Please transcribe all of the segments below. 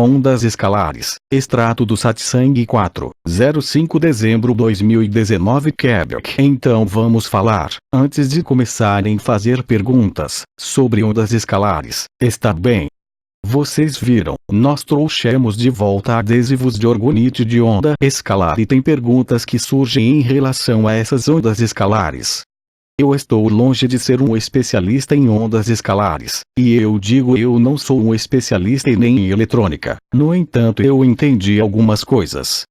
Ondas escalares. Extrato do Satsang 4, 05 dezembro 2019 Quebec. Então vamos falar, antes de começarem a fazer perguntas, sobre ondas escalares. Está bem? Vocês viram, nós trouxemos de volta adesivos de orgonite de onda escalar e tem perguntas que surgem em relação a essas ondas escalares. Eu estou longe de ser um especialista em ondas escalares, e eu digo eu não sou um especialista e nem em eletrônica. No entanto, eu entendi algumas coisas.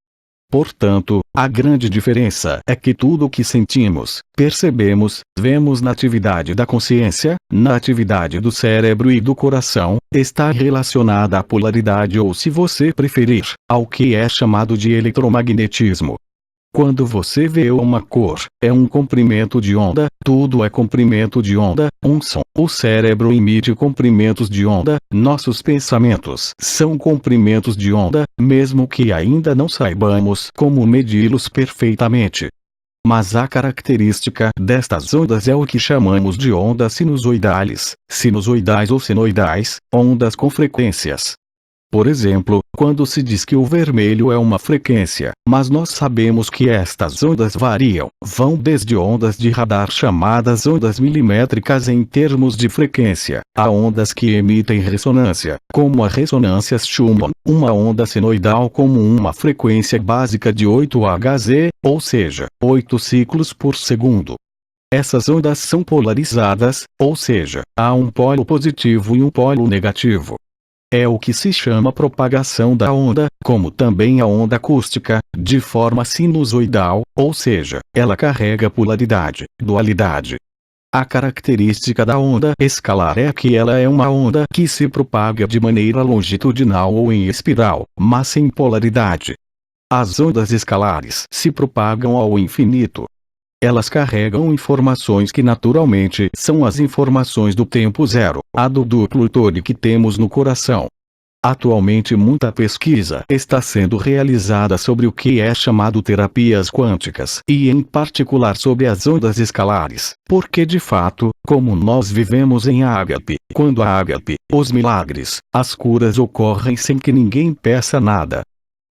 Portanto, a grande diferença é que tudo o que sentimos, percebemos, vemos na atividade da consciência, na atividade do cérebro e do coração, está relacionada à polaridade ou, se você preferir, ao que é chamado de eletromagnetismo. Quando você vê uma cor, é um comprimento de onda, tudo é comprimento de onda, um som. O cérebro emite comprimentos de onda, nossos pensamentos são comprimentos de onda, mesmo que ainda não saibamos como medi-los perfeitamente. Mas a característica destas ondas é o que chamamos de ondas sinusoidais, sinusoidais ou senoidais, ondas com frequências. Por exemplo, quando se diz que o vermelho é uma frequência, mas nós sabemos que estas ondas variam, vão desde ondas de radar chamadas ondas milimétricas em termos de frequência, a ondas que emitem ressonância, como a ressonância Schumann, uma onda senoidal como uma frequência básica de 8 Hz, ou seja, 8 ciclos por segundo. Essas ondas são polarizadas, ou seja, há um polo positivo e um polo negativo. É o que se chama propagação da onda, como também a onda acústica, de forma sinusoidal, ou seja, ela carrega polaridade, dualidade. A característica da onda escalar é que ela é uma onda que se propaga de maneira longitudinal ou em espiral, mas sem polaridade. As ondas escalares se propagam ao infinito. Elas carregam informações que naturalmente são as informações do tempo zero, a do duplo tone que temos no coração. Atualmente muita pesquisa está sendo realizada sobre o que é chamado terapias quânticas e em particular sobre as ondas escalares, porque de fato, como nós vivemos em ágape, quando há ágape, os milagres, as curas ocorrem sem que ninguém peça nada.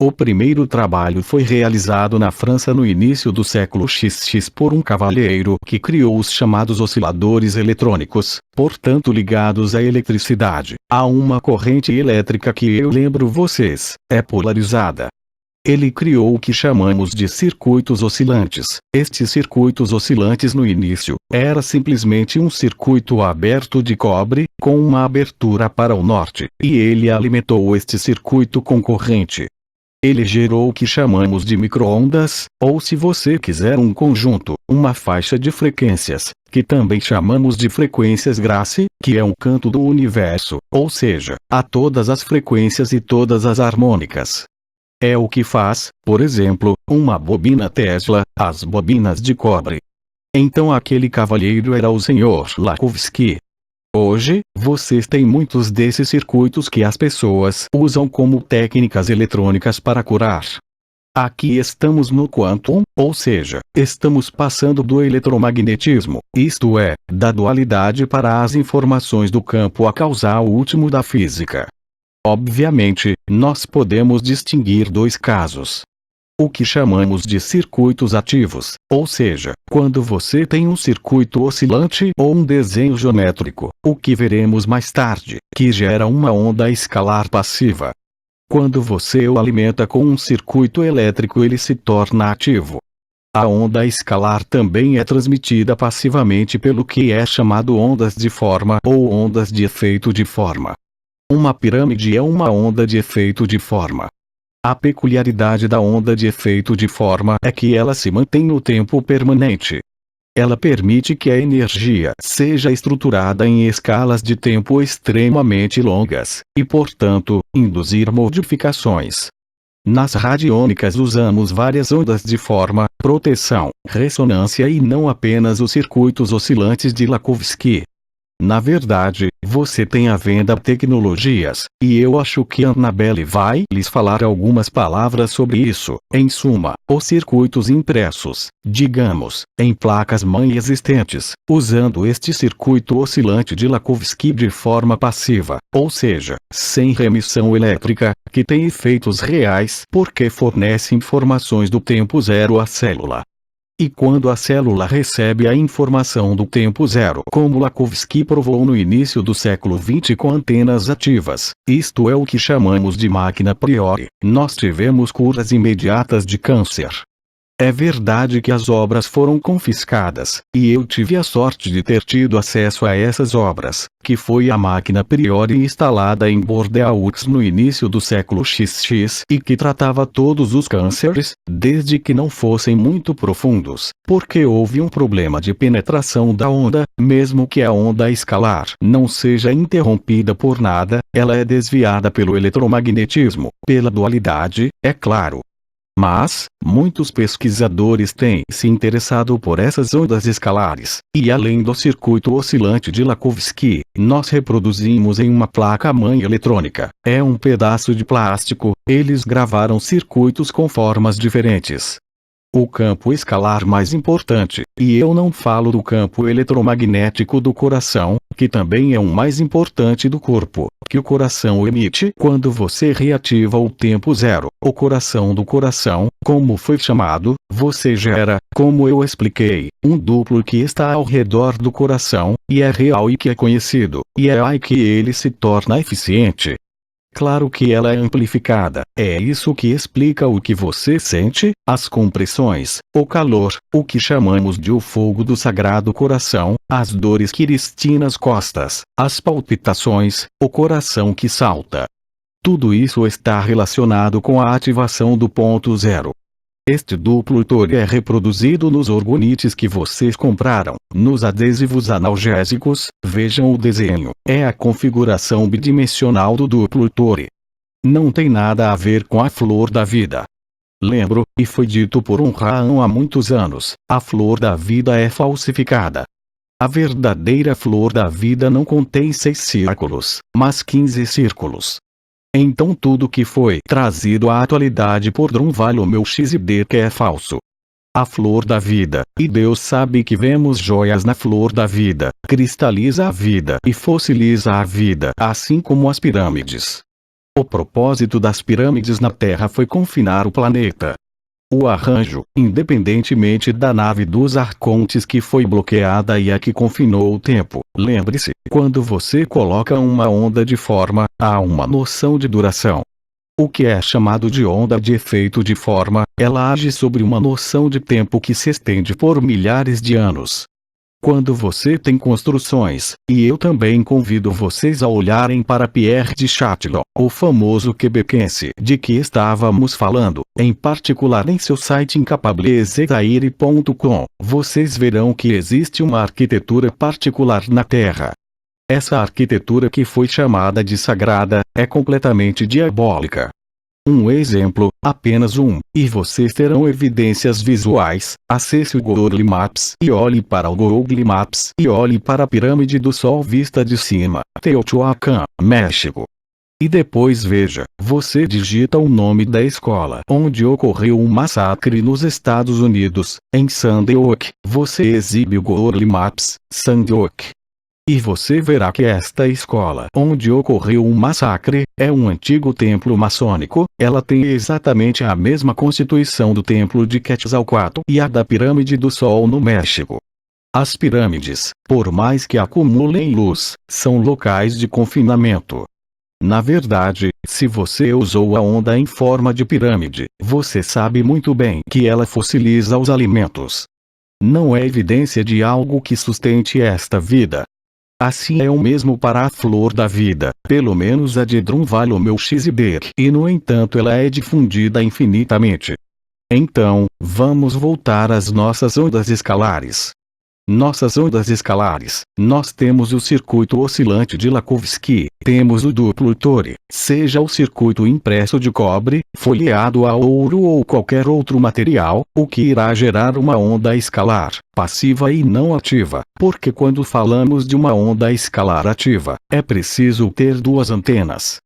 O primeiro trabalho foi realizado na França no início do século XX por um cavalheiro que criou os chamados osciladores eletrônicos, portanto ligados à eletricidade, a uma corrente elétrica que eu lembro vocês, é polarizada. Ele criou o que chamamos de circuitos oscilantes. Estes circuitos oscilantes no início, era simplesmente um circuito aberto de cobre, com uma abertura para o norte, e ele alimentou este circuito com corrente. Ele gerou o que chamamos de micro-ondas, ou se você quiser um conjunto, uma faixa de frequências, que também chamamos de frequências Grace, que é um canto do universo, ou seja, há todas as frequências e todas as harmônicas. É o que faz, por exemplo, uma bobina Tesla, as bobinas de cobre. Então aquele cavalheiro era o Sr. Lakhovsky. Hoje, vocês têm muitos desses circuitos que as pessoas usam como técnicas eletrônicas para curar. Aqui estamos no quantum, ou seja, estamos passando do eletromagnetismo, isto é, da dualidade para as informações do campo causal último da física. Obviamente, nós podemos distinguir dois casos. O que chamamos de circuitos ativos, ou seja, quando você tem um circuito oscilante ou um desenho geométrico, o que veremos mais tarde, que gera uma onda escalar passiva. Quando você o alimenta com um circuito elétrico ele se torna ativo. A onda escalar também é transmitida passivamente pelo que é chamado ondas de forma ou ondas de efeito de forma. Uma pirâmide é uma onda de efeito de forma. A peculiaridade da onda de efeito de forma é que ela se mantém no tempo permanente. Ela permite que a energia seja estruturada em escalas de tempo extremamente longas, e portanto, induzir modificações. Nas radiônicas usamos várias ondas de forma, proteção, ressonância e não apenas os circuitos oscilantes de Lakhovsky. Na verdade, você tem a venda tecnologias, e eu acho que Annabelle vai lhes falar algumas palavras sobre isso. Em suma, os circuitos impressos, digamos, em placas-mãe existentes, usando este circuito oscilante de Lakhovsky de forma passiva, ou seja, sem remissão elétrica, que tem efeitos reais porque fornece informações do tempo zero à célula. E quando a célula recebe a informação do tempo zero, como Lakhovsky provou no início do século XX com antenas ativas, isto é o que chamamos de máquina a priori, nós tivemos curas imediatas de câncer. É verdade que as obras foram confiscadas, e eu tive a sorte de ter tido acesso a essas obras, que foi a máquina a priori instalada em Bordeaux no início do século XX e que tratava todos os cânceres, desde que não fossem muito profundos, porque houve um problema de penetração da onda, mesmo que a onda escalar não seja interrompida por nada, ela é desviada pelo eletromagnetismo, pela dualidade, é claro. Mas, muitos pesquisadores têm se interessado por essas ondas escalares, e além do circuito oscilante de Lakhovsky, nós reproduzimos em uma placa-mãe eletrônica. É um pedaço de plástico, eles gravaram circuitos com formas diferentes. O campo escalar mais importante, e eu não falo do campo eletromagnético do coração, que também é o mais importante do corpo, que o coração emite quando você reativa o tempo zero. O coração do coração, como foi chamado, você gera, como eu expliquei, um duplo que está ao redor do coração, e é real e que é conhecido, e é aí que ele se torna eficiente. Claro que ela é amplificada, é isso que explica o que você sente, as compressões, o calor, o que chamamos de o fogo do Sagrado Coração, as dores que Cristina nas costas, as palpitações, o coração que salta. Tudo isso está relacionado com a ativação do ponto zero. Este duplo Tori é reproduzido nos orgonites que vocês compraram, nos adesivos analgésicos, vejam o desenho, é a configuração bidimensional do duplo Tori. Não tem nada a ver com a flor da vida. Lembro, e foi dito por um Rahan há muitos anos, a flor da vida é falsificada. A verdadeira flor da vida não contém 6 círculos, mas 15 círculos. Então tudo que foi trazido à atualidade por Drunvalo Melchizedek é falso. A flor da vida, e Deus sabe que vemos joias na flor da vida, cristaliza a vida e fossiliza a vida, assim como as pirâmides. O propósito das pirâmides na Terra foi confinar o planeta. O arranjo, independentemente da nave dos arcontes que foi bloqueada e a que confinou o tempo, lembre-se, quando você coloca uma onda de forma, há uma noção de duração. O que é chamado de onda de efeito de forma, ela age sobre uma noção de tempo que se estende por milhares de anos. Quando você tem construções, e eu também convido vocês a olharem para Pierre de Châtillon, o famoso quebequense de que estávamos falando, em particular em seu site incapablezetaire.com, vocês verão que existe uma arquitetura particular na Terra. Essa arquitetura que foi chamada de sagrada, é completamente diabólica. Um exemplo, apenas um, e vocês terão evidências visuais. Acesse o Google Maps e olhe para o Google Maps e olhe para a Pirâmide do Sol vista de cima, Teotihuacan, México. E depois veja, você digita o nome da escola onde ocorreu um massacre nos Estados Unidos, em Sandy Hook, você exibe o Google Maps, Sandy Hook. E você verá que esta escola onde ocorreu um massacre, é um antigo templo maçônico, ela tem exatamente a mesma constituição do templo de Quetzalcoatl e a da Pirâmide do Sol no México. As pirâmides, por mais que acumulem luz, são locais de confinamento. Na verdade, se você usou a onda em forma de pirâmide, você sabe muito bem que ela fossiliza os alimentos. Não é evidência de algo que sustente esta vida. Assim é o mesmo para a flor da vida, pelo menos a de Drunvalo Melchizedek, e no entanto ela é difundida infinitamente. Então, vamos voltar às nossas ondas escalares. Nossas ondas escalares. Nós temos o circuito oscilante de Lakhovsky, temos o duplo Tori, seja o circuito impresso de cobre, folheado a ouro ou qualquer outro material, o que irá gerar uma onda escalar, passiva e não ativa, porque quando falamos de uma onda escalar ativa, é preciso ter duas antenas.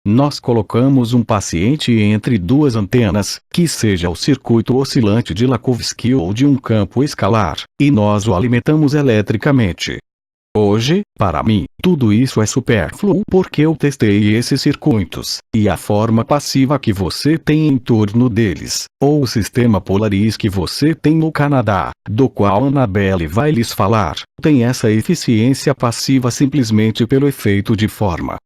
Nós colocamos um paciente entre duas antenas, que seja o circuito oscilante de Lakhovsky ou de um campo escalar, e nós o alimentamos eletricamente. Hoje, para mim, tudo isso é supérfluo porque eu testei esses circuitos, e a forma passiva que você tem em torno deles, ou o sistema Polaris que você tem no Canadá, do qual Annabelle vai lhes falar, tem essa eficiência passiva simplesmente pelo efeito de forma.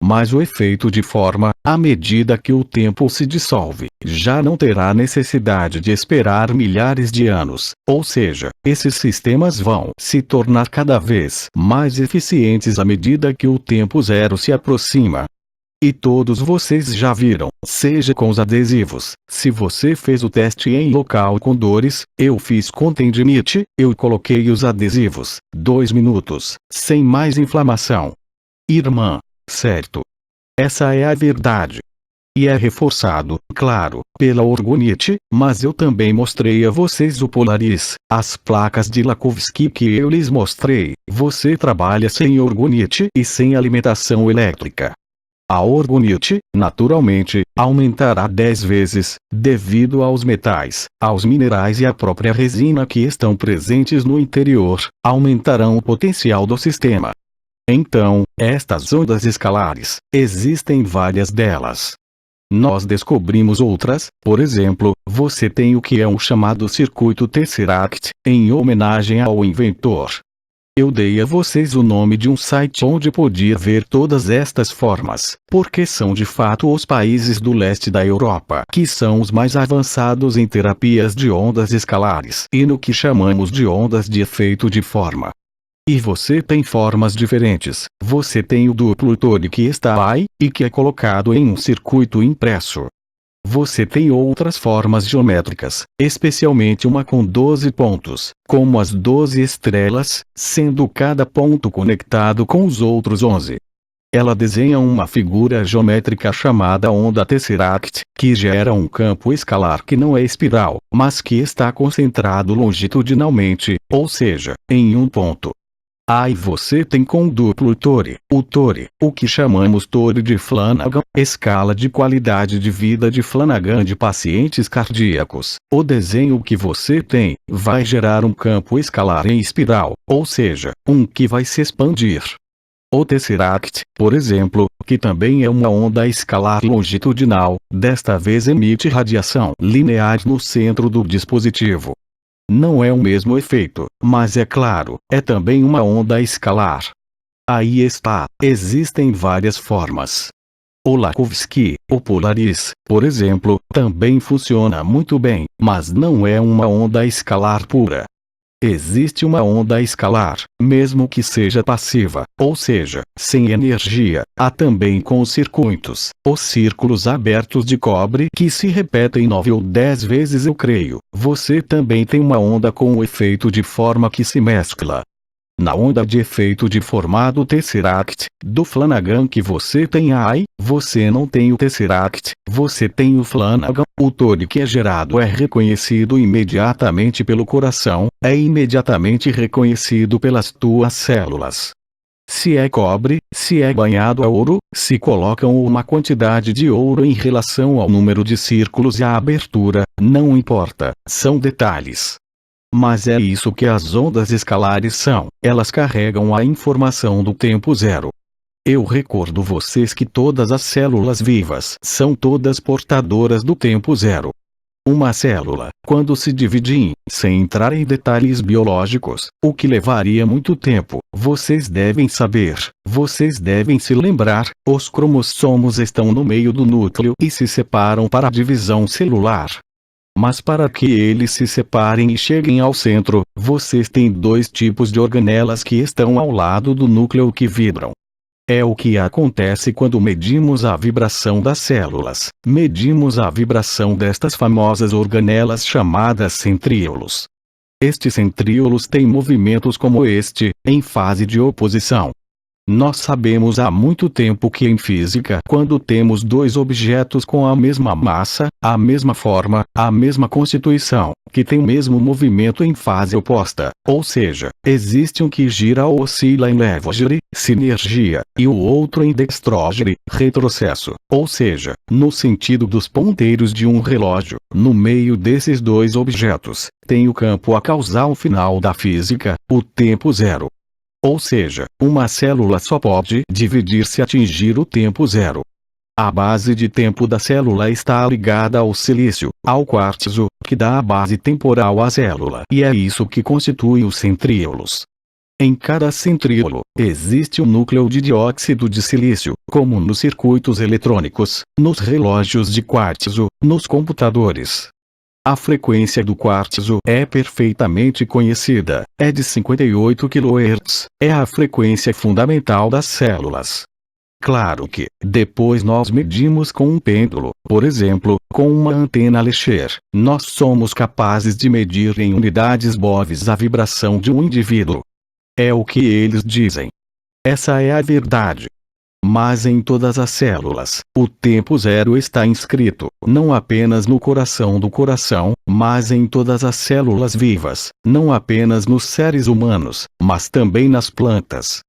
Mas o efeito de forma, à medida que o tempo se dissolve, já não terá necessidade de esperar milhares de anos, ou seja, esses sistemas vão se tornar cada vez mais eficientes à medida que o tempo zero se aproxima. E todos vocês já viram, seja com os adesivos, se você fez o teste em local com dores, eu fiz com tendinite, eu coloquei os adesivos, 2 minutos, sem mais inflamação. Irmã. Certo. Essa é a verdade. E é reforçado, claro, pela orgonite, mas eu também mostrei a vocês o Polaris, as placas de Lakhovsky que eu lhes mostrei. Você trabalha sem orgonite e sem alimentação elétrica. A orgonite, naturalmente, aumentará 10 vezes, devido aos metais, aos minerais e à própria resina que estão presentes no interior, aumentarão o potencial do sistema. Então, estas ondas escalares, existem várias delas. Nós descobrimos outras, por exemplo, você tem o que é um chamado circuito Tesseract, em homenagem ao inventor. Eu dei a vocês o nome de um site onde podia ver todas estas formas, porque são de fato os países do leste da Europa que são os mais avançados em terapias de ondas escalares e no que chamamos de ondas de efeito de forma. E você tem formas diferentes. Você tem o duplo Tori que está aí, e que é colocado em um circuito impresso. Você tem outras formas geométricas, especialmente uma com 12 pontos, como as 12 estrelas, sendo cada ponto conectado com os outros 11. Ela desenha uma figura geométrica chamada onda Tesseract, que gera um campo escalar que não é espiral, mas que está concentrado longitudinalmente, ou seja, em um ponto. Aí você tem com duplo Tori, o que chamamos Tori de Flanagan, escala de qualidade de vida de Flanagan de pacientes cardíacos. O desenho que você tem, vai gerar um campo escalar em espiral, ou seja, um que vai se expandir. O Tesseract, por exemplo, que também é uma onda escalar longitudinal, desta vez emite radiação linear no centro do dispositivo. Não é o mesmo efeito, mas é claro, é também uma onda escalar. Aí está, existem várias formas. O Lakhovsky, o Polaris, por exemplo, também funciona muito bem, mas não é uma onda escalar pura. Existe uma onda escalar, mesmo que seja passiva, ou seja, sem energia. Há também com os circuitos, os círculos abertos de cobre que se repetem 9 ou 10 vezes eu creio. Você também tem uma onda com o efeito de forma que se mescla. Na onda de efeito de formado Tesseract, do Flanagan que você tem aí, você não tem o Tesseract, você tem o Flanagan. O Tori que é gerado é reconhecido imediatamente pelo coração, é imediatamente reconhecido pelas tuas células. Se é cobre, se é banhado a ouro, se colocam uma quantidade de ouro em relação ao número de círculos e à abertura, não importa, são detalhes. Mas é isso que as ondas escalares são, elas carregam a informação do tempo zero. Eu recordo vocês que todas as células vivas são todas portadoras do tempo zero. Uma célula, quando se divide sem entrar em detalhes biológicos, o que levaria muito tempo, vocês devem saber, vocês devem se lembrar, os cromossomos estão no meio do núcleo e se separam para a divisão celular. Mas para que eles se separem e cheguem ao centro, vocês têm 2 tipos de organelas que estão ao lado do núcleo que vibram. É o que acontece quando medimos a vibração das células. Medimos a vibração destas famosas organelas chamadas centríolos. Estes centríolos têm movimentos como este, em fase de oposição. Nós sabemos há muito tempo que em física, quando temos dois objetos com a mesma massa, a mesma forma, a mesma constituição, que têm o mesmo movimento em fase oposta, ou seja, existe um que gira ou oscila em levogire, sinergia, e o outro em dextrogire, retrocesso, ou seja, no sentido dos ponteiros de um relógio, no meio desses dois objetos, tem o campo a causal final da física, o tempo zero. Ou seja, uma célula só pode dividir-se e atingir o tempo zero. A base de tempo da célula está ligada ao silício, ao quartzo, que dá a base temporal à célula. E é isso que constitui os centríolos. Em cada centríolo, existe um núcleo de dióxido de silício, como nos circuitos eletrônicos, nos relógios de quartzo, nos computadores. A frequência do quartzo é perfeitamente conhecida, é de 58 kHz, é a frequência fundamental das células. Claro que, depois nós medimos com um pêndulo, por exemplo, com uma antena Lecher, nós somos capazes de medir em unidades boves a vibração de um indivíduo. É o que eles dizem. Essa é a verdade. Mas em todas as células, o tempo zero está inscrito, não apenas no coração do coração, mas em todas as células vivas, não apenas nos seres humanos, mas também nas plantas.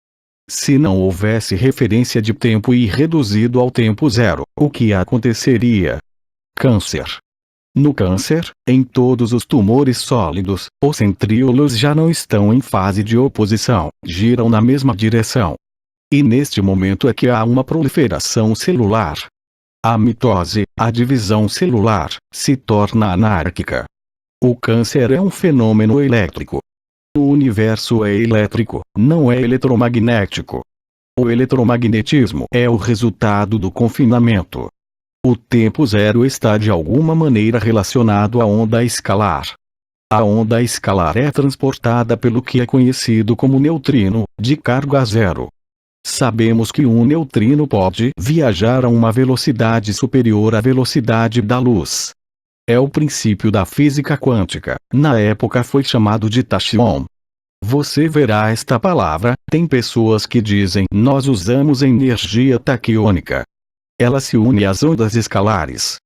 Se não houvesse referência de tempo e reduzido ao tempo zero, o que aconteceria? Câncer. No câncer, em todos os tumores sólidos, os centríolos já não estão em fase de oposição, giram na mesma direção. E neste momento é que há uma proliferação celular. A mitose, a divisão celular, se torna anárquica. O câncer é um fenômeno elétrico. O universo é elétrico, não é eletromagnético. O eletromagnetismo é o resultado do confinamento. O tempo zero está de alguma maneira relacionado à onda escalar. A onda escalar é transportada pelo que é conhecido como neutrino, de carga zero. Sabemos que um neutrino pode viajar a uma velocidade superior à velocidade da luz. É o princípio da física quântica, na época foi chamado de tachyon. Você verá esta palavra, tem pessoas que dizem nós usamos energia taquiônica. Ela se une às ondas escalares.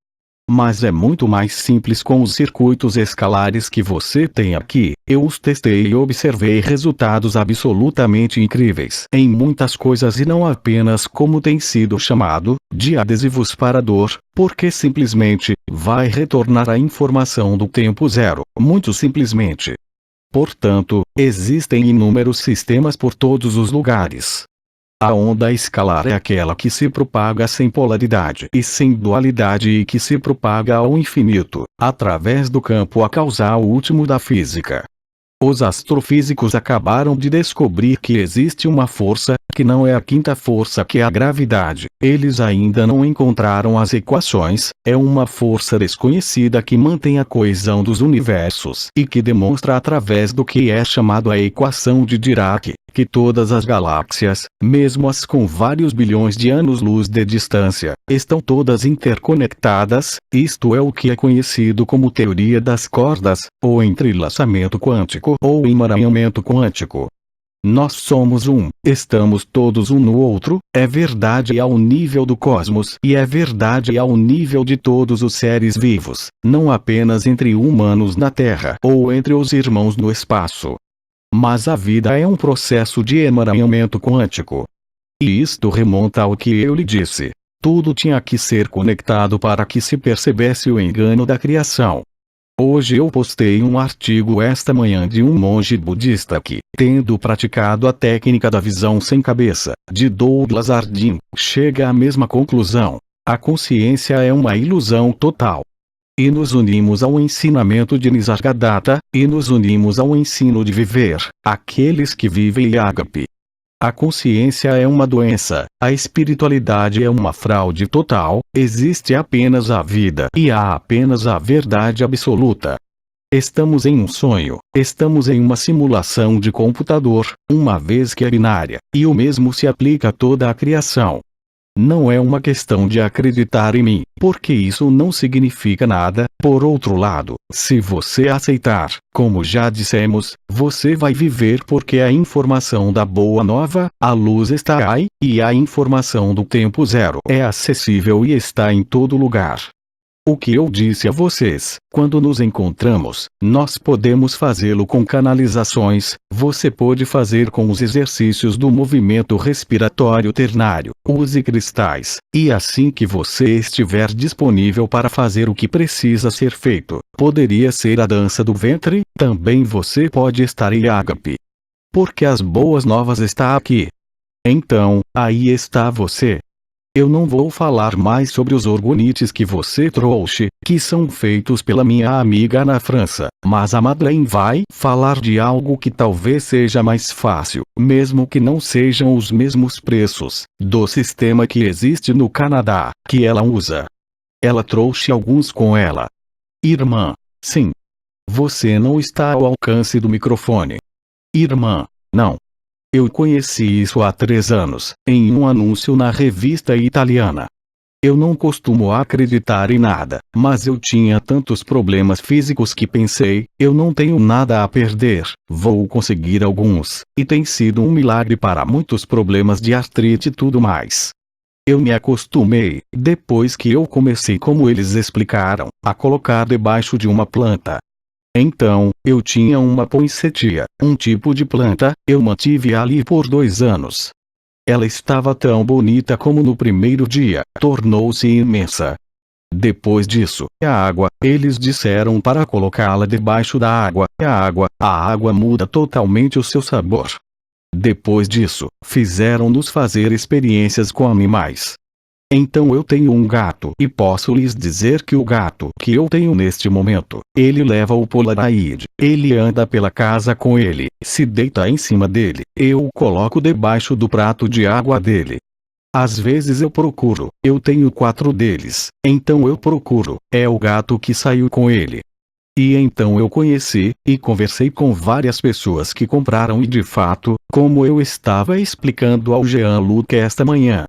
Mas é muito mais simples com os circuitos escalares que você tem aqui. Eu os testei e observei resultados absolutamente incríveis em muitas coisas e não apenas como tem sido chamado, de adesivos para dor, porque simplesmente, vai retornar a informação do tempo zero, muito simplesmente. Portanto, existem inúmeros sistemas por todos os lugares. A onda escalar é aquela que se propaga sem polaridade e sem dualidade e que se propaga ao infinito, através do campo causal último da física. Os astrofísicos acabaram de descobrir que existe uma força, que não é a quinta força que é a gravidade. Eles ainda não encontraram as equações, é uma força desconhecida que mantém a coesão dos universos e que demonstra através do que é chamado a equação de Dirac, que todas as galáxias, mesmo as com vários bilhões de anos-luz de distância, estão todas interconectadas. Isto é o que é conhecido como teoria das cordas, ou entrelaçamento quântico, ou emaranhamento quântico. Nós somos um, estamos todos um no outro, é verdade ao nível do cosmos e é verdade ao nível de todos os seres vivos, não apenas entre humanos na Terra ou entre os irmãos no espaço. Mas a vida é um processo de emaranhamento quântico. E isto remonta ao que eu lhe disse. Tudo tinha que ser conectado para que se percebesse o engano da criação. Hoje eu postei um artigo esta manhã de um monge budista que, tendo praticado a técnica da visão sem cabeça, de Douglas Harding, chega à mesma conclusão. A consciência é uma ilusão total. E nos unimos ao ensinamento de Nisargadatta, e nos unimos ao ensino de viver, aqueles que vivem em ágape. A consciência é uma doença, a espiritualidade é uma fraude total, existe apenas a vida e há apenas a verdade absoluta. Estamos em um sonho, estamos em uma simulação de computador, uma vez que é binária, e o mesmo se aplica a toda a criação. Não é uma questão de acreditar em mim, porque isso não significa nada. Por outro lado, se você aceitar, como já dissemos, você vai viver, porque a informação da boa nova, a luz está aí, e a informação do tempo zero é acessível e está em todo lugar. O que eu disse a vocês, quando nos encontramos, nós podemos fazê-lo com canalizações, você pode fazer com os exercícios do movimento respiratório ternário, use cristais, e assim que você estiver disponível para fazer o que precisa ser feito, poderia ser a dança do ventre, também você pode estar em ágape. Porque as boas novas está aqui. Então, aí está você. Eu não vou falar mais sobre os orgonites que você trouxe, que são feitos pela minha amiga na França, mas a Madeleine vai falar de algo que talvez seja mais fácil, mesmo que não sejam os mesmos preços, do sistema que existe no Canadá, que ela usa. Ela trouxe alguns com ela. Irmã, sim. Você não está ao alcance do microfone. Irmã, não. Eu conheci isso há 3 anos, em um anúncio na revista italiana. Eu não costumo acreditar em nada, mas eu tinha tantos problemas físicos que pensei, eu não tenho nada a perder, vou conseguir alguns, e tem sido um milagre para muitos problemas de artrite e tudo mais. Eu me acostumei, depois que eu comecei, como eles explicaram, a colocar debaixo de uma planta. Então, eu tinha uma poinsettia, um tipo de planta, eu mantive ali por 2 anos. Ela estava tão bonita como no primeiro dia, tornou-se imensa. Depois disso, a água, eles disseram para colocá-la debaixo da água, a água muda totalmente o seu sabor. Depois disso, fizeram-nos fazer experiências com animais. Então eu tenho um gato e posso lhes dizer que o gato que eu tenho neste momento, ele leva o Polaroid, ele anda pela casa com ele, se deita em cima dele, eu o coloco debaixo do prato de água dele. Às vezes eu tenho 4 deles, então eu procuro, é o gato que saiu com ele. E então eu conheci, e conversei com várias pessoas que compraram e de fato, como eu estava explicando ao Jean-Luc esta manhã,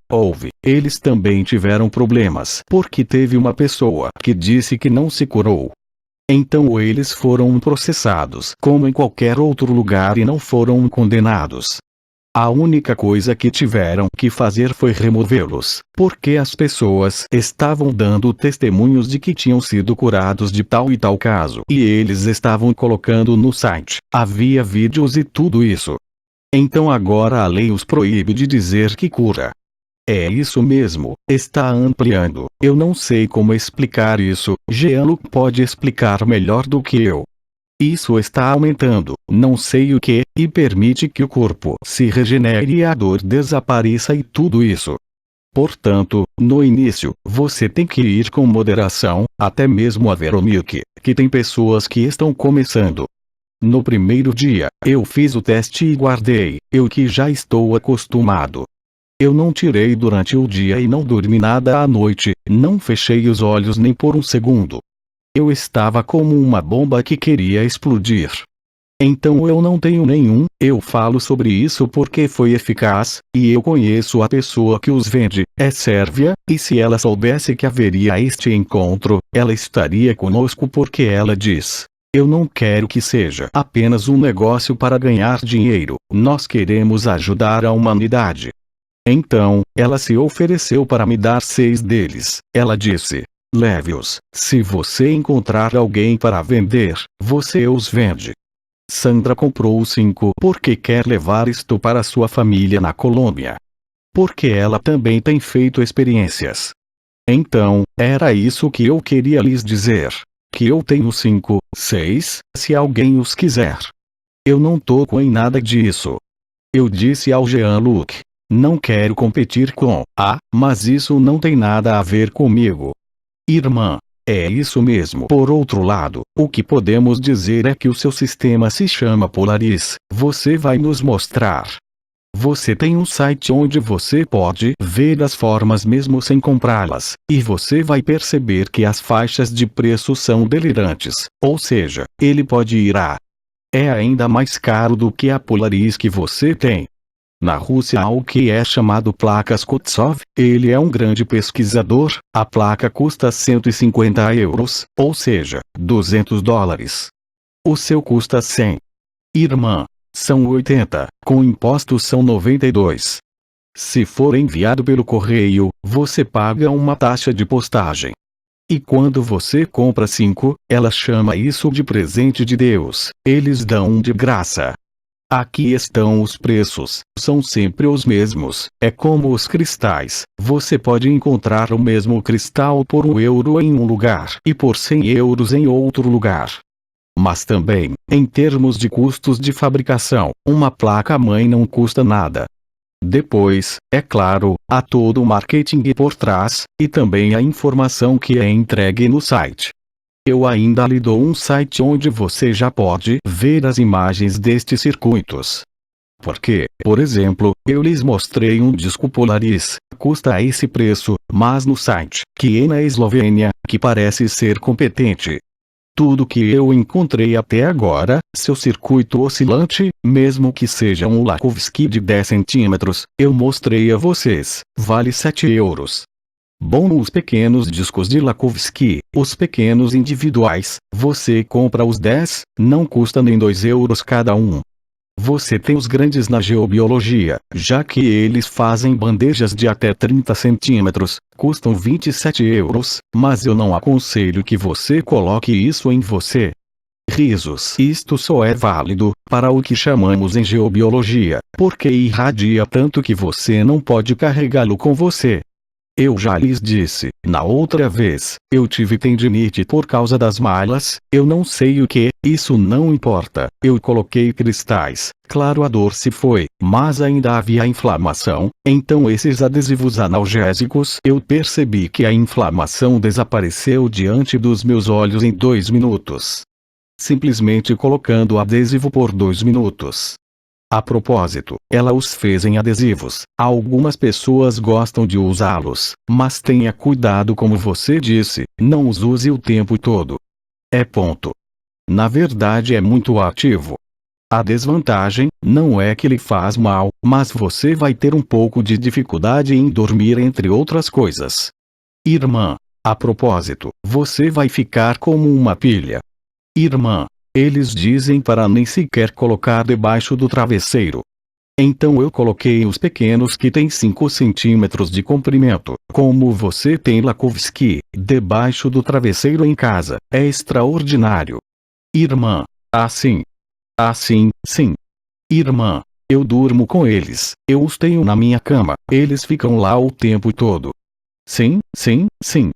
eles também tiveram problemas porque teve uma pessoa que disse que não se curou. Então eles foram processados como em qualquer outro lugar e não foram condenados. A única coisa que tiveram que fazer foi removê-los, porque as pessoas estavam dando testemunhos de que tinham sido curados de tal e tal caso. E eles estavam colocando no site, havia vídeos e tudo isso. Então agora a lei os proíbe de dizer que cura. É isso mesmo, está ampliando. Eu não sei como explicar isso, Jean-Luc pode explicar melhor do que eu. Isso está aumentando, não sei o que, e permite que o corpo se regenere e a dor desapareça e tudo isso. Portanto, no início, você tem que ir com moderação, até mesmo a Veronique, que tem pessoas que estão começando. No primeiro dia, eu fiz o teste e guardei, eu que já estou acostumado. Eu não tirei durante o dia e não dormi nada à noite, não fechei os olhos nem por um segundo. Eu estava como uma bomba que queria explodir. Então eu não tenho nenhum, eu falo sobre isso porque foi eficaz, e eu conheço a pessoa que os vende, é sérvia, e se ela soubesse que haveria este encontro, ela estaria conosco porque ela diz: eu não quero que seja apenas um negócio para ganhar dinheiro, nós queremos ajudar a humanidade. Então, ela se ofereceu para me dar 6 deles, ela disse: leve-os, se você encontrar alguém para vender, você os vende. Sandra comprou 5 porque quer levar isto para sua família na Colômbia. Porque ela também tem feito experiências. Então, era isso que eu queria lhes dizer. Que eu tenho 5, 6, se alguém os quiser. Eu não toco em nada disso. Eu disse ao Jean-Luc: não quero competir com mas isso não tem nada a ver comigo. Irmã, é isso mesmo. Por outro lado, o que podemos dizer é que o seu sistema se chama Polaris, você vai nos mostrar. Você tem um site onde você pode ver as formas mesmo sem comprá-las, e você vai perceber que as faixas de preço são delirantes, ou seja, ele pode ir é ainda mais caro do que a Polaris que você tem. Na Rússia há o que é chamado placas Kuznetsov, ele é um grande pesquisador, a placa custa 150 euros, ou seja, $200. O seu custa 100. Irmã, são 80, com impostos são 92. Se for enviado pelo correio, você paga uma taxa de postagem. E quando você compra 5, ela chama isso de presente de Deus, eles dão um de graça. Aqui estão os preços, são sempre os mesmos, é como os cristais, você pode encontrar o mesmo cristal por €1 em um lugar e por 100 euros em outro lugar. Mas também, em termos de custos de fabricação, uma placa-mãe não custa nada. Depois, é claro, há todo o marketing por trás, e também a informação que é entregue no site. Eu ainda lhe dou um site onde você já pode ver as imagens destes circuitos. Porque, por exemplo, eu lhes mostrei um disco Polaris, custa esse preço, mas no site, que é na Eslovênia, que parece ser competente. Tudo que eu encontrei até agora, seu circuito oscilante, mesmo que seja um Lakowski de 10 centímetros, eu mostrei a vocês, vale 7 euros. Bom, os pequenos discos de Lakowski, os pequenos individuais, você compra os 10, não custa nem 2 euros cada um. Você tem os grandes na geobiologia, já que eles fazem bandejas de até 30 centímetros, custam 27 euros, mas eu não aconselho que você coloque isso em você. Risos. Isto só é válido para o que chamamos em geobiologia, porque irradia tanto que você não pode carregá-lo com você. Eu já lhes disse, na outra vez, eu tive tendinite por causa das malhas, eu não sei o que, isso não importa, eu coloquei cristais, claro a dor se foi, mas ainda havia inflamação, então esses adesivos analgésicos eu percebi que a inflamação desapareceu diante dos meus olhos em 2 minutos. Simplesmente colocando adesivo por 2 minutos. A propósito, ela os fez em adesivos. Algumas pessoas gostam de usá-los, mas tenha cuidado como você disse, não os use o tempo todo. É ponto. Na verdade é muito ativo. A desvantagem, não é que lhe faz mal, mas você vai ter um pouco de dificuldade em dormir entre outras coisas. Irmã, a propósito, você vai ficar como uma pilha. Irmã, eles dizem para nem sequer colocar debaixo do travesseiro. Então eu coloquei os pequenos que têm 5 centímetros de comprimento, como você tem Lakowski, debaixo do travesseiro em casa, é extraordinário. Irmã, assim. Assim, sim. Irmã, eu durmo com eles, eu os tenho na minha cama, eles ficam lá o tempo todo. Sim, sim, sim.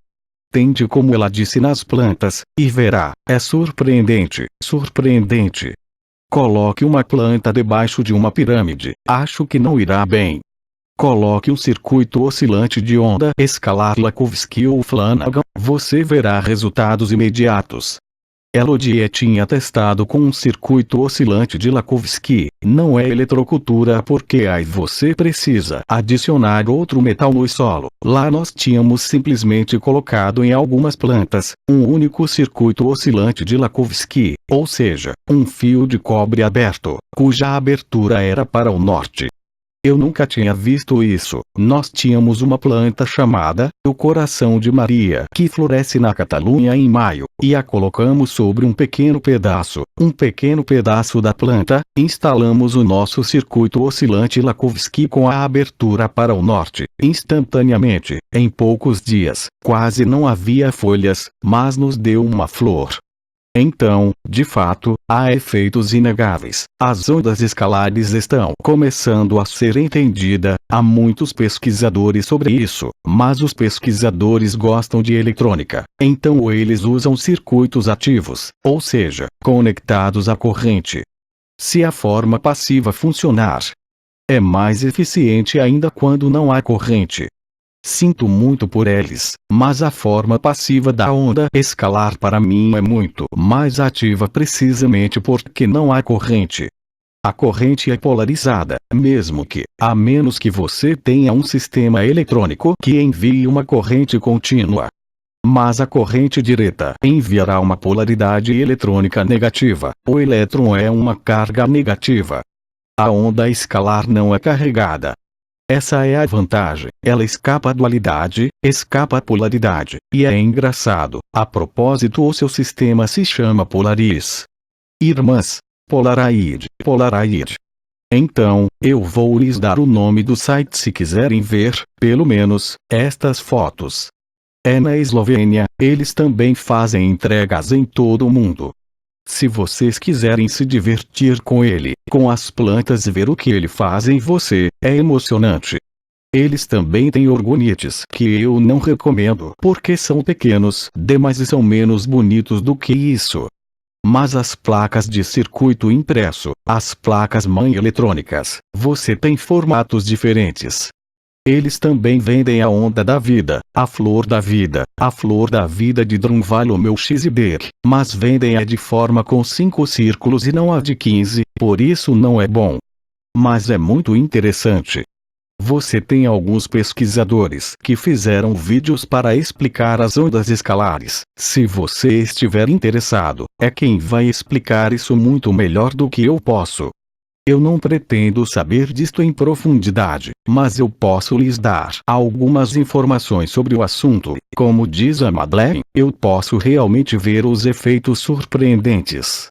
Tente como ela disse nas plantas, e verá, é surpreendente, surpreendente. Coloque uma planta debaixo de uma pirâmide, acho que não irá bem. Coloque um circuito oscilante de onda escalar Lakowski ou Flanagan, você verá resultados imediatos. Elodie tinha testado com um circuito oscilante de Lakowski, não é eletrocultura porque aí você precisa adicionar outro metal no solo. Lá nós tínhamos simplesmente colocado em algumas plantas, um único circuito oscilante de Lakowski, ou seja, um fio de cobre aberto, cuja abertura era para o norte. Eu nunca tinha visto isso. Nós tínhamos uma planta chamada o Coração de Maria que floresce na Catalunha em maio, e a colocamos sobre um pequeno pedaço da planta, instalamos o nosso circuito oscilante Lakowski com a abertura para o norte. Instantaneamente, em poucos dias, quase não havia folhas, mas nos deu uma flor. Então, de fato, há efeitos inegáveis. As ondas escalares estão começando a ser entendida, há muitos pesquisadores sobre isso, mas os pesquisadores gostam de eletrônica, então eles usam circuitos ativos, ou seja, conectados à corrente. Se a forma passiva funcionar, é mais eficiente ainda quando não há corrente. Sinto muito por eles, mas a forma passiva da onda escalar para mim é muito mais ativa precisamente porque não há corrente. A corrente é polarizada, mesmo que, a menos que você tenha um sistema eletrônico que envie uma corrente contínua. Mas a corrente direta enviará uma polaridade eletrônica negativa. O elétron é uma carga negativa. A onda escalar não é carregada. Essa é a vantagem. Ela escapa à dualidade, escapa à polaridade. E é engraçado, a propósito, o seu sistema se chama Polaris. Irmãs, Polaroid. Então, eu vou lhes dar o nome do site se quiserem ver, pelo menos, estas fotos. É na Eslovênia, eles também fazem entregas em todo o mundo. Se vocês quiserem se divertir com ele, com as plantas e ver o que ele faz em você, é emocionante. Eles também têm orgonites que eu não recomendo porque são pequenos demais e são menos bonitos do que isso. Mas as placas de circuito impresso, as placas-mãe eletrônicas, você tem formatos diferentes. Eles também vendem a onda da vida, a flor da vida de Drunvalo Melchizedek, mas vendem a de forma com 5 círculos e não a de 15, por isso não é bom. Mas é muito interessante. Você tem alguns pesquisadores que fizeram vídeos para explicar as ondas escalares. Se você estiver interessado, é quem vai explicar isso muito melhor do que eu posso. Eu não pretendo saber disto em profundidade, mas eu posso lhes dar algumas informações sobre o assunto. Como diz a Madeleine, eu posso realmente ver os efeitos surpreendentes.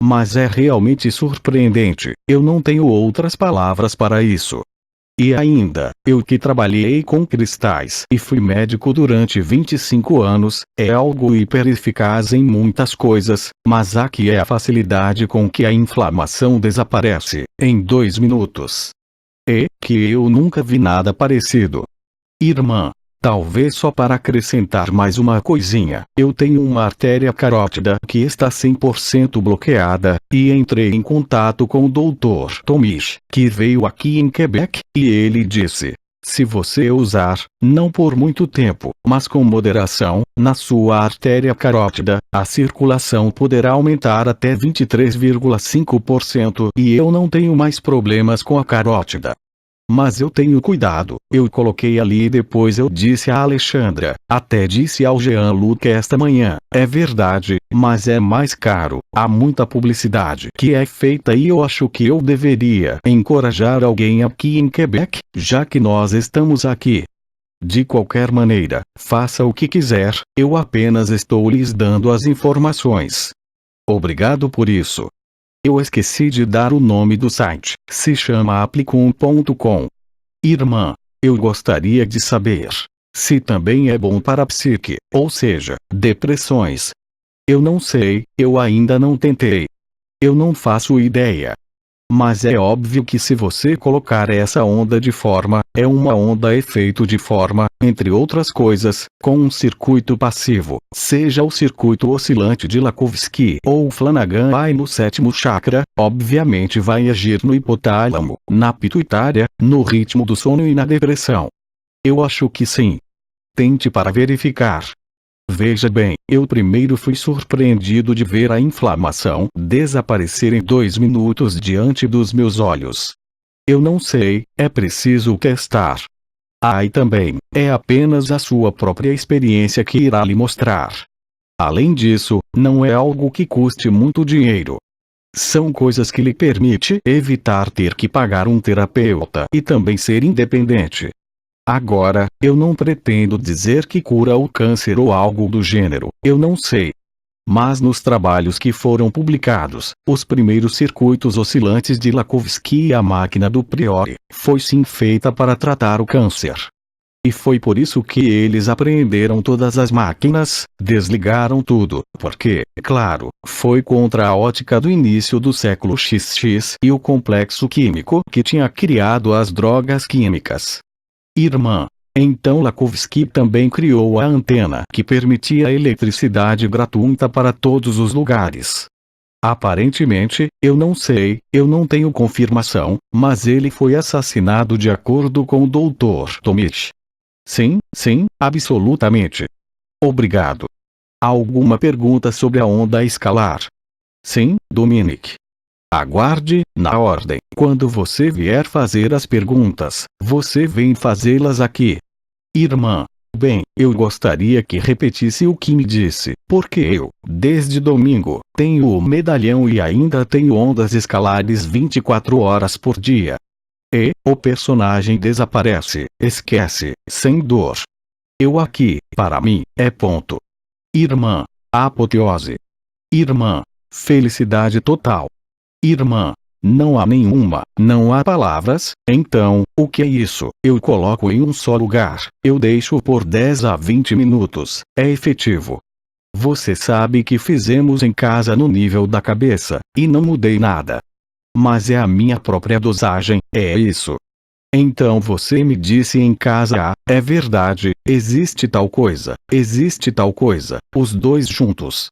Mas é realmente surpreendente, eu não tenho outras palavras para isso. E ainda, eu que trabalhei com cristais e fui médico durante 25 anos, é algo hiper eficaz em muitas coisas, mas aqui é a facilidade com que a inflamação desaparece, em 2 minutos. E que eu nunca vi nada parecido. Irmã, talvez só para acrescentar mais uma coisinha, eu tenho uma artéria carótida que está 100% bloqueada, e entrei em contato com o Dr. Tomish, que veio aqui em Quebec, e ele disse: se você usar, não por muito tempo, mas com moderação, na sua artéria carótida, a circulação poderá aumentar até 23,5% e eu não tenho mais problemas com a carótida. Mas eu tenho cuidado, eu coloquei ali e depois eu disse a Alexandra, até disse ao Jean-Luc esta manhã, é verdade, mas é mais caro, há muita publicidade que é feita e eu acho que eu deveria encorajar alguém aqui em Quebec, já que nós estamos aqui. De qualquer maneira, faça o que quiser, eu apenas estou lhes dando as informações. Obrigado por isso. Eu esqueci de dar o nome do site. Se chama aplicum.com. Irmã, eu gostaria de saber se também é bom para a psique, ou seja, depressões. Eu não sei, eu ainda não tentei. Eu não faço ideia. Mas é óbvio que se você colocar essa onda de forma, é uma onda efeito de forma, entre outras coisas, com um circuito passivo, seja o circuito oscilante de Lakovsky ou Flanagan Eye no 7º chakra, obviamente vai agir no hipotálamo, na pituitária, no ritmo do sono e na depressão. Eu acho que sim. Tente para verificar. Veja bem, eu primeiro fui surpreendido de ver a inflamação desaparecer em 2 minutos diante dos meus olhos. Eu não sei, é preciso testar. E também, é apenas a sua própria experiência que irá lhe mostrar. Além disso, não é algo que custe muito dinheiro. São coisas que lhe permite evitar ter que pagar um terapeuta e também ser independente. Agora, eu não pretendo dizer que cura o câncer ou algo do gênero, eu não sei. Mas nos trabalhos que foram publicados, os primeiros circuitos oscilantes de Lakovsky e a máquina do Priori, foi sim feita para tratar o câncer. E foi por isso que eles apreenderam todas as máquinas, desligaram tudo, porque, claro, foi contra a ótica do início do século XX e o complexo químico que tinha criado as drogas químicas. Irmã, então Lakovsky também criou a antena que permitia a eletricidade gratuita para todos os lugares. Aparentemente, eu não sei, eu não tenho confirmação, mas ele foi assassinado de acordo com o Dr. Tomish. Sim, absolutamente. Obrigado. Alguma pergunta sobre a onda escalar? Sim, Dominic. Aguarde, na ordem. Quando você vier fazer as perguntas, você vem fazê-las aqui. Irmã. Bem, eu gostaria que repetisse o que me disse, porque eu, desde domingo, tenho o medalhão e ainda tenho ondas escalares 24 horas por dia. E, o personagem desaparece, esquece, sem dor. Eu aqui, para mim, é ponto. Irmã, apoteose. Irmã, felicidade total. Irmã, não há nenhuma, não há palavras, então, o que é isso? Eu coloco em um só lugar, eu deixo por 10 a 20 minutos, é efetivo. Você sabe que fizemos em casa no nível da cabeça, e não mudei nada. Mas é a minha própria dosagem, é isso. Então você me disse em casa, é verdade, existe tal coisa, os dois juntos.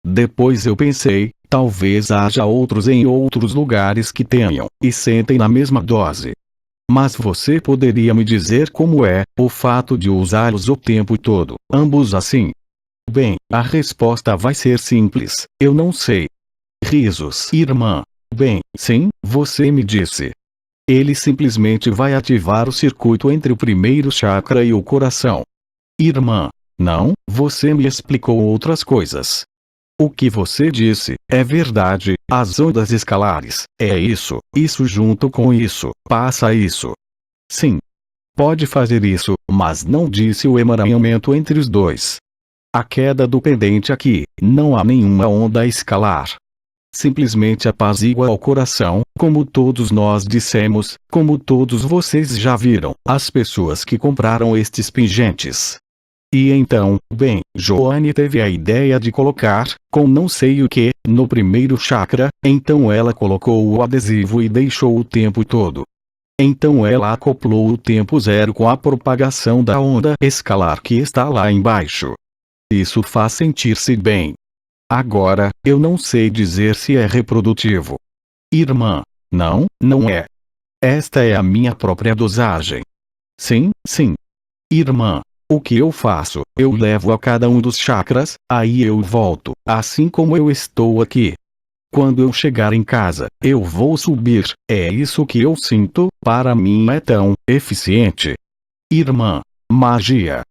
Depois eu pensei, talvez haja outros em outros lugares que tenham, e sentem na mesma dose. Mas você poderia me dizer como é, o fato de usá-los o tempo todo, ambos assim? Bem, a resposta vai ser simples, eu não sei. Risos. Irmã. Bem, sim, você me disse. Ele simplesmente vai ativar o circuito entre o primeiro chakra e o coração. Irmã. Não, você me explicou outras coisas. O que você disse, é verdade, as ondas escalares, é isso junto com isso, passa isso. Sim. Pode fazer isso, mas não disse o emaranhamento entre os dois. A queda do pendente aqui, não há nenhuma onda escalar. Simplesmente apazigua o coração, como todos nós dissemos, como todos vocês já viram, as pessoas que compraram estes pingentes. E então, bem, Joane teve a ideia de colocar, com não sei o que, no primeiro chakra, então ela colocou o adesivo e deixou o tempo todo. Então ela acoplou o tempo zero com a propagação da onda escalar que está lá embaixo. Isso faz sentir-se bem. Agora, eu não sei dizer se é reprodutivo. Irmã, não, não é. Esta é a minha própria dosagem. Sim, sim. Irmã, o que eu faço? Eu levo a cada um dos chakras, aí eu volto, assim como eu estou aqui. Quando eu chegar em casa, eu vou subir, é isso que eu sinto, para mim é tão eficiente. Irmã, magia.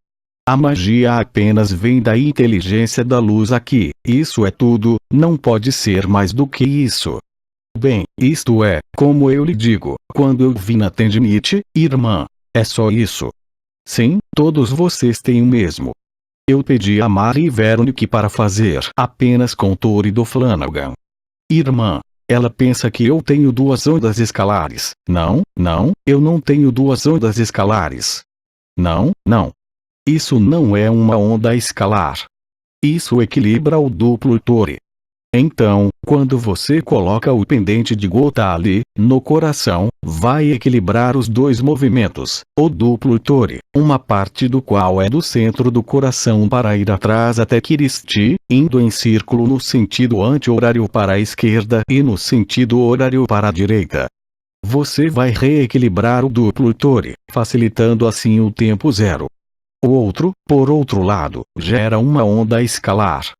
A magia apenas vem da inteligência da luz aqui, isso é tudo, não pode ser mais do que isso. Bem, isto é, como eu lhe digo, quando eu vi na tendinite, irmã, é só isso. Sim, todos vocês têm o mesmo. Eu pedi a Mari Veronique para fazer apenas com Tori do Flanagan. Irmã, ela pensa que eu tenho duas ondas escalares. Não, não, eu não tenho duas ondas escalares. Não, não. Isso não é uma onda escalar. Isso equilibra o duplo Tori. Então, quando você coloca o pendente de gota ali, no coração, vai equilibrar os dois movimentos, o duplo Tori, uma parte do qual é do centro do coração para ir atrás até Kiristi, indo em círculo no sentido anti-horário para a esquerda e no sentido horário para a direita. Você vai reequilibrar o duplo Tori, facilitando assim o tempo zero. O outro, por outro lado, gera uma onda escalar.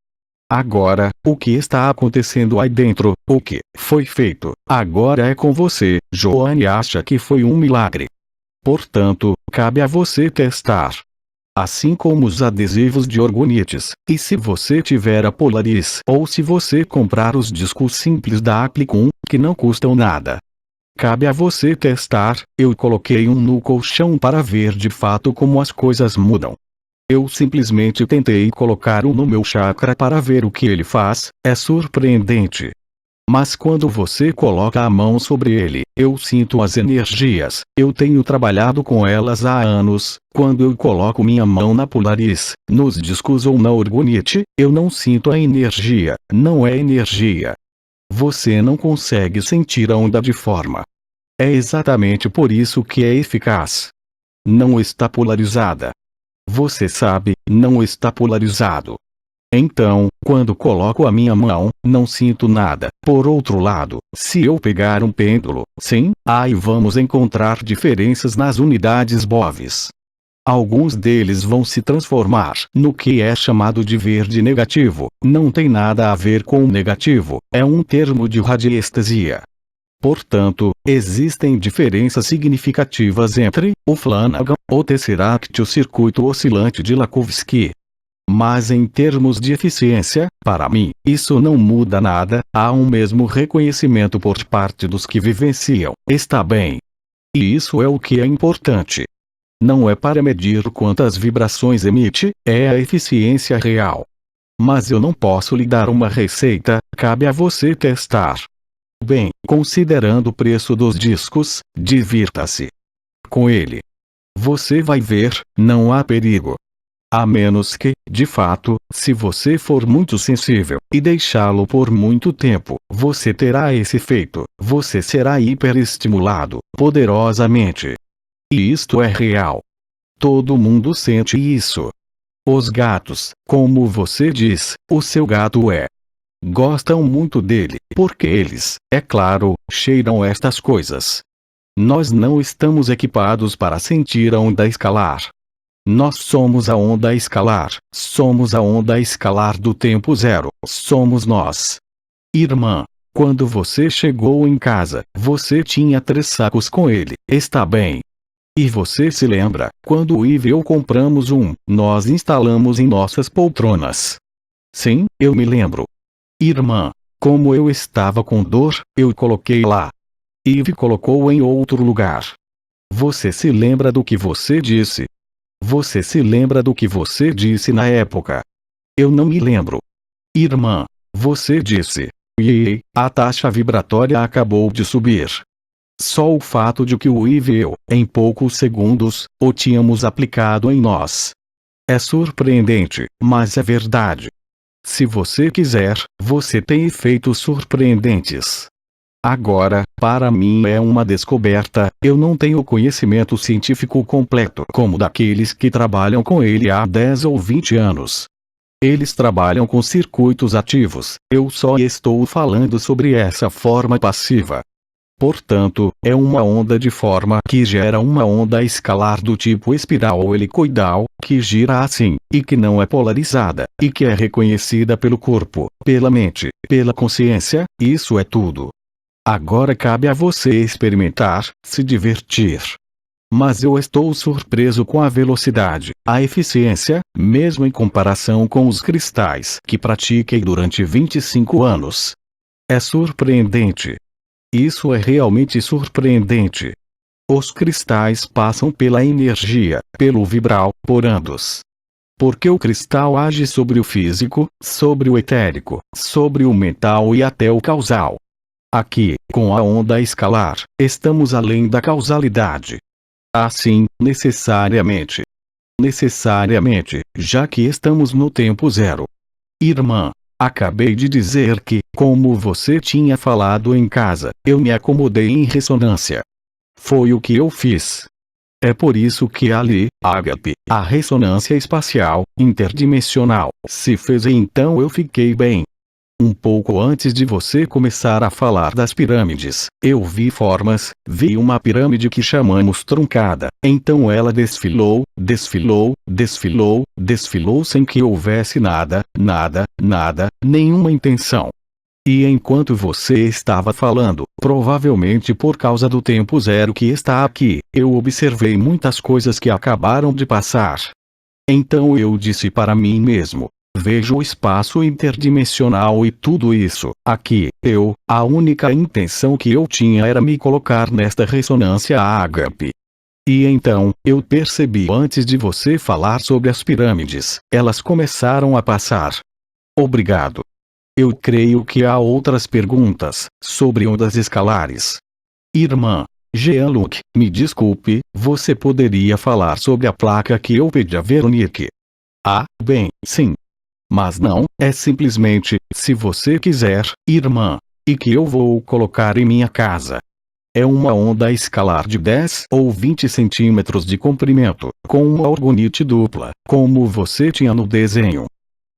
Agora, o que está acontecendo aí dentro, o que foi feito, agora é com você, Joane acha que foi um milagre. Portanto, cabe a você testar. Assim como os adesivos de orgonites, e se você tiver a Polaris ou se você comprar os discos simples da Applicum, que não custam nada. Cabe a você testar, eu coloquei um no colchão para ver de fato como as coisas mudam. Eu simplesmente tentei colocar um no meu chakra para ver o que ele faz, é surpreendente. Mas quando você coloca a mão sobre ele, eu sinto as energias, eu tenho trabalhado com elas há anos, quando eu coloco minha mão na Polaris, nos discos ou na orgonite, eu não sinto a energia, não é energia. Você não consegue sentir a onda de forma. É exatamente por isso que é eficaz. Não está polarizada. Você sabe, não está polarizado. Então, quando coloco a minha mão, não sinto nada. Por outro lado, se eu pegar um pêndulo, sim, aí vamos encontrar diferenças nas unidades BOVs. Alguns deles vão se transformar no que é chamado de verde negativo. Não tem nada a ver com o negativo, é um termo de radiestesia. Portanto, existem diferenças significativas entre o Flanagan, o Tesseract e o circuito oscilante de Lakhovsky. Mas em termos de eficiência, para mim, isso não muda nada, há um mesmo reconhecimento por parte dos que vivenciam, está bem. E isso é o que é importante. Não é para medir quantas vibrações emite, é a eficiência real. Mas eu não posso lhe dar uma receita, cabe a você testar. Bem, considerando o preço dos discos, divirta-se com ele. Você vai ver, não há perigo. A menos que, de fato, se você for muito sensível, e deixá-lo por muito tempo, você terá esse efeito, você será hiperestimulado, poderosamente. E isto é real. Todo mundo sente isso. Os gatos, como você diz, o seu gato gostam muito dele, porque eles, é claro, cheiram estas coisas. Nós não estamos equipados para sentir a onda escalar. Nós somos a onda escalar, somos a onda escalar do tempo zero, somos nós. Irmã, quando você chegou em casa, você tinha 3 sacos com ele, está bem. E você se lembra, quando o Eve e eu compramos nós instalamos em nossas poltronas. Sim, eu me lembro. Irmã, como eu estava com dor, eu coloquei lá. Eve colocou em outro lugar. Você se lembra do que você disse? Você se lembra do que você disse na época? Eu não me lembro. Irmã, você disse: "Ei, a taxa vibratória acabou de subir." Só o fato de que o Eve e eu, em poucos segundos, o tínhamos aplicado em nós. É surpreendente, mas é verdade. Se você quiser, você tem efeitos surpreendentes. Agora, para mim é uma descoberta, eu não tenho conhecimento científico completo como daqueles que trabalham com ele há 10 ou 20 anos. Eles trabalham com circuitos ativos, eu só estou falando sobre essa forma passiva. Portanto, é uma onda de forma que gera uma onda escalar do tipo espiral ou helicoidal, que gira assim, e que não é polarizada, e que é reconhecida pelo corpo, pela mente, pela consciência, isso é tudo. Agora cabe a você experimentar, se divertir. Mas eu estou surpreso com a velocidade, a eficiência, mesmo em comparação com os cristais que pratiquei durante 25 anos. É surpreendente. Isso é realmente surpreendente. Os cristais passam pela energia, pelo vibral, por ambos. Porque o cristal age sobre o físico, sobre o etérico, sobre o mental e até o causal. Aqui, com a onda escalar, estamos além da causalidade. Assim, necessariamente. Necessariamente, já que estamos no tempo zero. Irmã, acabei de dizer que, como você tinha falado em casa, eu me acomodei em ressonância. Foi o que eu fiz. É por isso que ali, ágape, a ressonância espacial, interdimensional, se fez e então eu fiquei bem. Um pouco antes de você começar a falar das pirâmides, eu vi formas, vi uma pirâmide que chamamos truncada, então ela desfilou, desfilou, desfilou, desfilou sem que houvesse nada, nenhuma intenção. E enquanto você estava falando, provavelmente por causa do tempo zero que está aqui, eu observei muitas coisas que acabaram de passar. Então eu disse para mim mesmo: vejo o espaço interdimensional e tudo isso, aqui, a única intenção que eu tinha era me colocar nesta ressonância ágape. E então, eu percebi antes de você falar sobre as pirâmides, elas começaram a passar. Obrigado. Eu creio que há outras perguntas, sobre ondas escalares. Irmã, Jean-Luc, me desculpe, você poderia falar sobre a placa que eu pedi a Veronique? Ah, bem, sim. Mas não, é simplesmente, se você quiser, irmã, e que eu vou colocar em minha casa. É uma onda escalar de 10 ou 20 centímetros de comprimento, com uma orgonite dupla, como você tinha no desenho.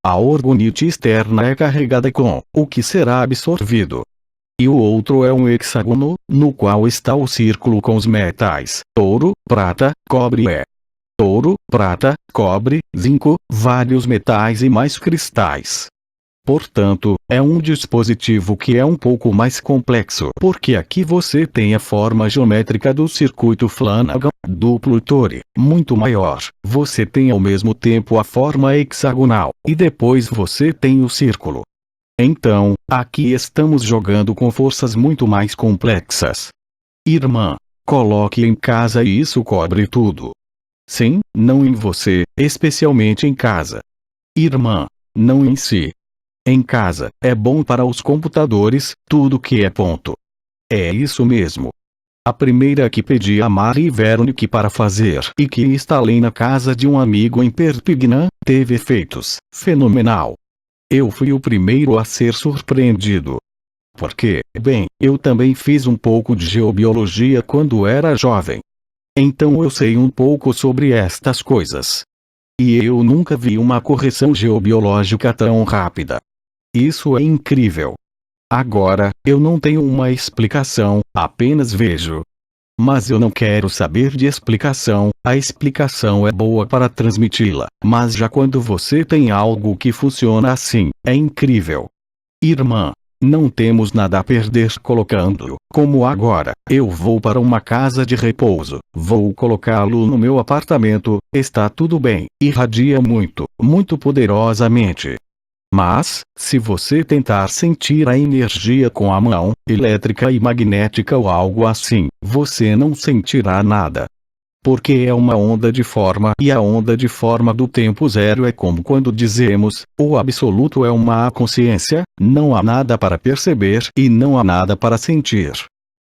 A orgonite externa é carregada com o que será absorvido. E o outro é um hexágono, no qual está o círculo com os metais, ouro, prata, cobre e ouro, prata, cobre, zinco, vários metais e mais cristais. Portanto, é um dispositivo que é um pouco mais complexo, porque aqui você tem a forma geométrica do circuito Flanagan, duplo Tori, muito maior. Você tem ao mesmo tempo a forma hexagonal, e depois você tem o círculo. Então, aqui estamos jogando com forças muito mais complexas. Irmã, coloque em casa e isso cobre tudo. Sim, não em você, especialmente em casa. Irmã, não em si. Em casa, é bom para os computadores, tudo que é ponto. É isso mesmo. A primeira que pedi a Mari Wernick para fazer e que instalei na casa de um amigo em Perpignan, teve efeitos. Fenomenal. Eu fui o primeiro a ser surpreendido. Porque, bem, eu também fiz um pouco de geobiologia quando era jovem. Então eu sei um pouco sobre estas coisas. E eu nunca vi uma correção geobiológica tão rápida. Isso é incrível. Agora, eu não tenho uma explicação, apenas vejo. Mas eu não quero saber de explicação, a explicação é boa para transmiti-la, mas já quando você tem algo que funciona assim, é incrível. Irmã, não temos nada a perder colocando-o, como agora, eu vou para uma casa de repouso, vou colocá-lo no meu apartamento, está tudo bem, irradia muito, muito poderosamente. Mas, se você tentar sentir a energia com a mão, elétrica e magnética ou algo assim, você não sentirá nada. Porque é uma onda de forma e a onda de forma do tempo zero é como quando dizemos, o absoluto é uma consciência, não há nada para perceber e não há nada para sentir.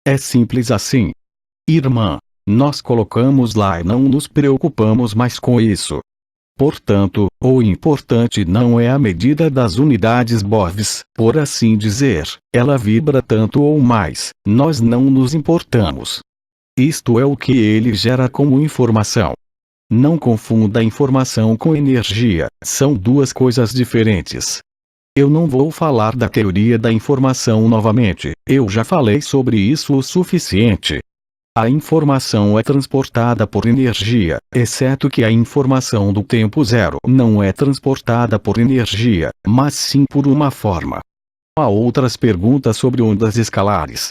É simples assim. Irmã, nós colocamos lá e não nos preocupamos mais com isso. Portanto, o importante não é a medida das unidades BOVs, por assim dizer, ela vibra tanto ou mais, nós não nos importamos. Isto é o que ele gera como informação. Não confunda informação com energia, são duas coisas diferentes. Eu não vou falar da teoria da informação novamente, eu já falei sobre isso o suficiente. A informação é transportada por energia, exceto que a informação do tempo zero não é transportada por energia, mas sim por uma forma. Há outras perguntas sobre ondas escalares.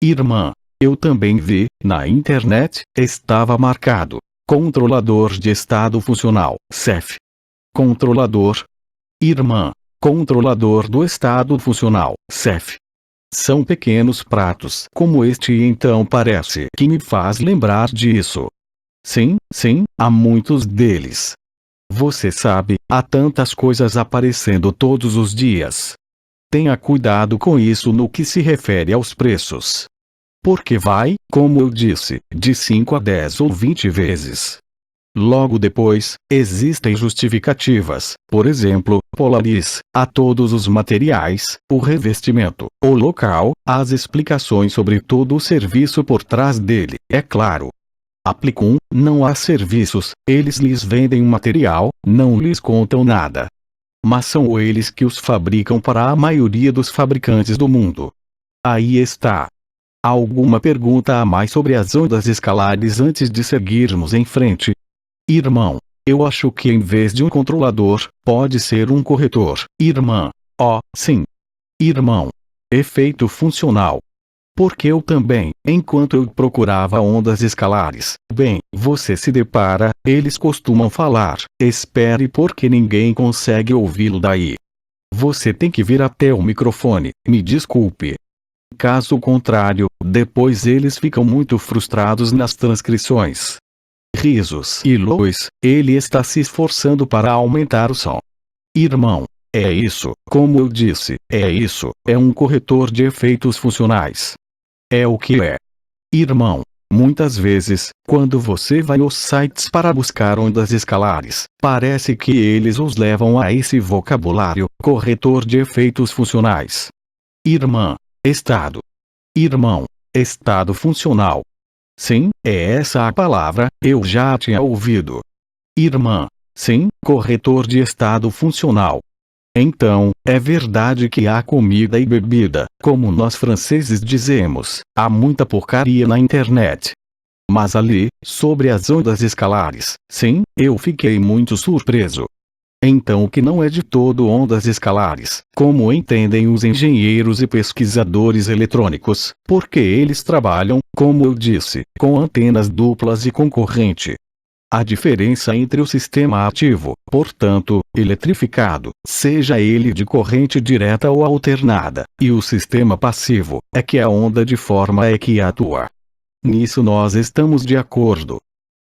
Irmã, eu também vi, na internet, estava marcado. Controlador de estado funcional, CEF. Controlador. Irmã, controlador do estado funcional, CEF. São pequenos pratos como este e então parece que me faz lembrar disso. Sim, há muitos deles. Você sabe, há tantas coisas aparecendo todos os dias. Tenha cuidado com isso no que se refere aos preços. Porque vai, como eu disse, de 5 a 10 ou 20 vezes. Logo depois, existem justificativas, por exemplo, Polaris, a todos os materiais, o revestimento, o local, as explicações sobre todo o serviço por trás dele, é claro. Aplicum, não há serviços, eles lhes vendem material, não lhes contam nada. Mas são eles que os fabricam para a maioria dos fabricantes do mundo. Aí está. Alguma pergunta a mais sobre as ondas escalares antes de seguirmos em frente? Irmão, eu acho que em vez de um controlador, pode ser um corretor. Irmã, sim. Irmão, efeito funcional. Porque eu também, enquanto eu procurava ondas escalares, bem, você se depara, eles costumam falar, espere porque ninguém consegue ouvi-lo daí. Você tem que vir até o microfone, me desculpe. Caso contrário, depois eles ficam muito frustrados nas transcrições. Risos. E Lois, ele está se esforçando para aumentar o som. Irmão, é isso, como eu disse, é isso, é um corretor de efeitos funcionais. É o que é. Irmão, muitas vezes, quando você vai aos sites para buscar ondas escalares, parece que eles os levam a esse vocabulário, corretor de efeitos funcionais. Irmã, estado. Irmão, estado funcional. Sim, é essa a palavra, eu já a tinha ouvido. Irmã, sim, corretor de estado funcional. Então, é verdade que há comida e bebida, como nós franceses dizemos, há muita porcaria na internet. Mas ali, sobre as ondas escalares, sim, eu fiquei muito surpreso. então que não é de todo ondas escalares, como entendem os engenheiros e pesquisadores eletrônicos, porque eles trabalham, como eu disse, com antenas duplas e com corrente. A diferença entre o sistema ativo, portanto, eletrificado, seja ele de corrente direta ou alternada, e o sistema passivo, é que a onda de forma é que atua. Nisso nós estamos de acordo.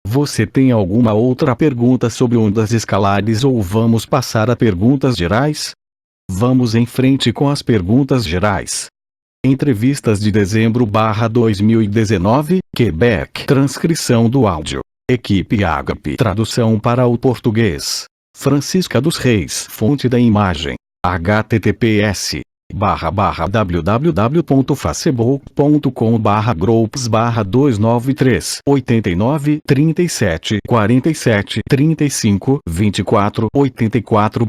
Você tem alguma outra pergunta sobre ondas escalares ou vamos passar a perguntas gerais? Vamos em frente com as perguntas gerais. Entrevistas de dezembro/2019, Quebec. Transcrição do áudio. Equipe Agape. Tradução para o português. Francisca dos Reis. Fonte da imagem. https://www.facebook.com/groups/293 89 37 47 35 24 84